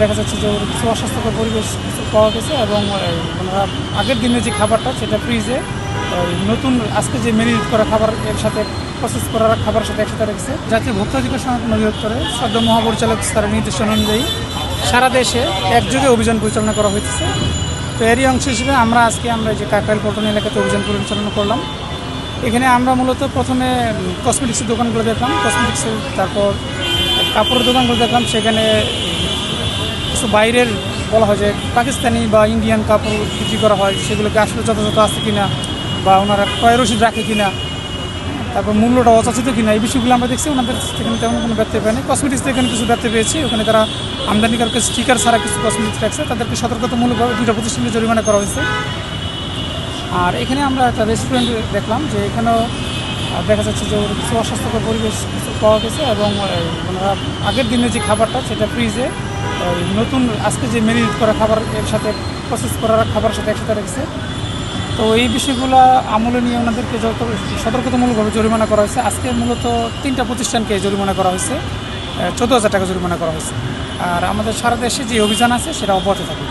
দেখা যাচ্ছে যে ওর কিছু অস্বাস্থ্যকর পরিবেশ কিছু পাওয়া গেছে এবং ওনারা আগের দিনের যে খাবারটা সেটা ফ্রিজে নতুন আজকে যে মেরিনেট করা খাবার এর সাথে প্রসেস করা খাবারের সাথে একসাথে রেখেছে। জাতীয় ভোক্তা অধিকার সংরক্ষণ অধিদপ্তরে শ্রদ্ধা মহাপরিচালক স্তরের নির্দেশনা অনুযায়ী সারা দেশে একযোগে অভিযান পরিচালনা করা হয়েছে। তো এরই অংশ হিসেবে আমরা যে কাকরাইল পল্টন এলাকাতে অভিযান পরিচালনা করলাম। এখানে আমরা মূলত প্রথমে কসমেটিক্সের দোকানগুলো দেখলাম, তারপর কাপড়ের দোকানগুলো দেখলাম। সেখানে কিছু বাইরের বলা হয় যে পাকিস্তানি বা ইন্ডিয়ান কাপড় বিক্রি করা হয়, সেগুলোকে আসলে যথাযথ আছে কিনা বা ওনারা ক্রয় রসিদ রাখে কিনা, তারপর মূল্যটা অযাচিত কিনা, এই বিষয়গুলো আমরা দেখছি। ওনাদের সেখানে তেমন কোনো ব্যর্থ পায়নি। কসমেটিক্স এখানে কিছু ব্যর্থ পেয়েছি। ওখানে তারা আমদানিকারকে স্টিকার ছাড়া কিছু কসমেটিক্স রাখছে, তাদেরকে সতর্কতামূলকভাবে 2টা প্রতিষ্ঠানকে জরিমানা করা হয়েছে। আর এখানে আমরা একটা রেস্টুরেন্ট দেখলাম যে এখানেও দেখা যাচ্ছে যে ওর কিছু অস্বাস্থ্যকর পরিবেশ কিছু পাওয়া গেছে এবং ওনারা আগের দিনের যে খাবারটা সেটা ফ্রিজে নতুন আজকে যে মেরিনেট করা খাবার এর সাথে প্রসেস করা খাবারের সাথে একসাথে রেখেছে। তো এই বিষয়গুলো আমলে নিয়ে ওনাদেরকে যত সতর্কতামূলকভাবে জরিমানা করা হয়েছে। আজকে মূলত 3টা প্রতিষ্ঠানকে জরিমানা করা হয়েছে, 14,000 টাকা জরিমানা করা হয়েছে। আর আমাদের সারা দেশে যে অভিযান আছে সেটা অব্যাহত থাকবে।